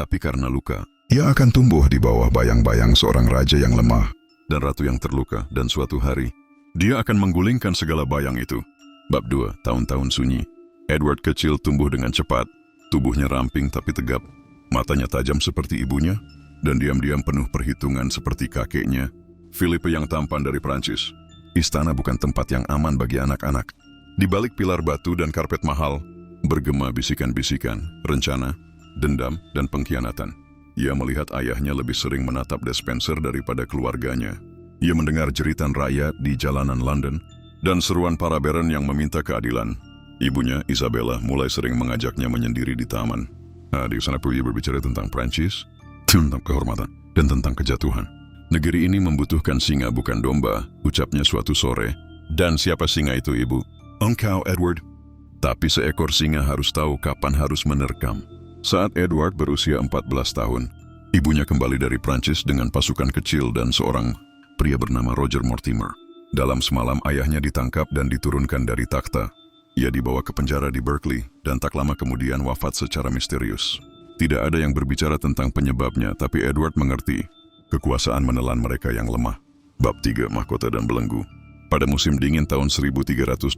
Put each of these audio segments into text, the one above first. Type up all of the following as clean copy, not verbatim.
Tapi karena luka, Ia akan tumbuh di bawah bayang-bayang seorang raja yang lemah. dan ratu yang terluka, dan suatu hari, dia akan menggulingkan segala bayang itu. Bab 2, tahun-tahun sunyi. Edward kecil tumbuh dengan cepat, tubuhnya ramping tapi tegap, matanya tajam seperti ibunya, dan diam-diam penuh perhitungan seperti kakeknya, Philippe yang tampan dari Prancis. Istana bukan tempat yang aman bagi anak-anak. Di balik pilar batu dan karpet mahal, bergema bisikan-bisikan, rencana, dendam, dan pengkhianatan. Ia melihat ayahnya lebih sering menatap Despenser daripada keluarganya. Ia mendengar jeritan rakyat di jalanan London dan seruan para baron yang meminta keadilan. Ibunya, Isabella, mulai sering mengajaknya menyendiri di taman. Di sana ia berbicara tentang Prancis, tentang kehormatan, dan tentang kejatuhan. Negeri ini membutuhkan singa bukan domba, ucapnya suatu sore. Dan siapa singa itu, Ibu? Engkau, Edward. Tapi seekor singa harus tahu kapan harus menerkam. Saat Edward berusia 14 tahun, ibunya kembali dari Prancis dengan pasukan kecil dan seorang pria bernama Roger Mortimer. Dalam semalam ayahnya ditangkap dan diturunkan dari takhta. Ia dibawa ke penjara di Berkeley dan tak lama kemudian wafat secara misterius. Tidak ada yang berbicara tentang penyebabnya, tapi Edward mengerti. Kekuasaan menelan mereka yang lemah. Bab 3, Mahkota dan Belenggu. Pada musim dingin tahun 1327,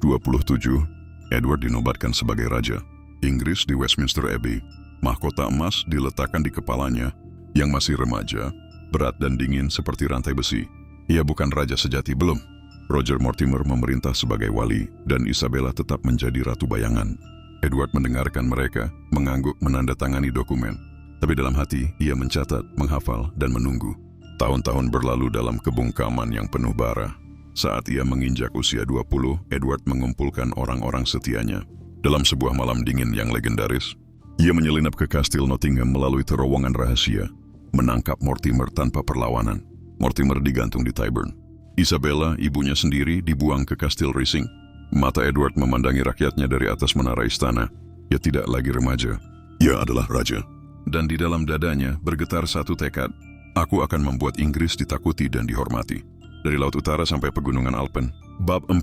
Edward dinobatkan sebagai raja. Inggris di Westminster Abbey. Mahkota emas diletakkan di kepalanya, yang masih remaja, berat dan dingin seperti rantai besi. Ia bukan raja sejati belum. Roger Mortimer memerintah sebagai wali, dan Isabella tetap menjadi ratu bayangan. Edward mendengarkan mereka, mengangguk menandatangani dokumen. Tapi dalam hati, ia mencatat, menghafal, dan menunggu. Tahun-tahun berlalu dalam kebungkaman yang penuh bara. Saat ia menginjak usia 20, Edward mengumpulkan orang-orang setianya. Dalam sebuah malam dingin yang legendaris, ia menyelinap ke kastil Nottingham melalui terowongan rahasia, menangkap Mortimer tanpa perlawanan. Mortimer digantung di Tyburn. Isabella, ibunya sendiri, dibuang ke kastil Rising. Mata Edward memandangi rakyatnya dari atas menara istana. Ia tidak lagi remaja. Ia adalah raja. Dan di dalam dadanya bergetar satu tekad. Aku akan membuat Inggris ditakuti dan dihormati. Dari Laut Utara sampai Pegunungan Alpen. Bab 4,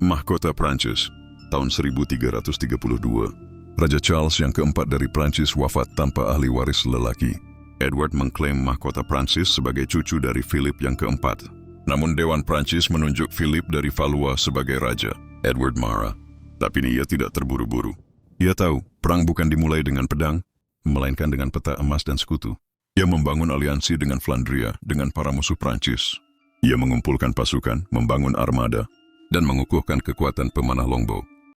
Mahkota Prancis. Tahun 1332. Raja Charles yang keempat dari Prancis wafat tanpa ahli waris lelaki. Edward mengklaim mahkota Prancis sebagai cucu dari Philip yang keempat. Namun Dewan Prancis menunjuk Philip dari Valois sebagai raja. Edward marah. Tapi ia tidak terburu-buru. Ia tahu, perang bukan dimulai dengan pedang, melainkan dengan peta emas dan sekutu. Ia membangun aliansi dengan Flandria, dengan para musuh Prancis. Ia mengumpulkan pasukan, membangun armada, dan mengukuhkan kekuatan pemanah longbow.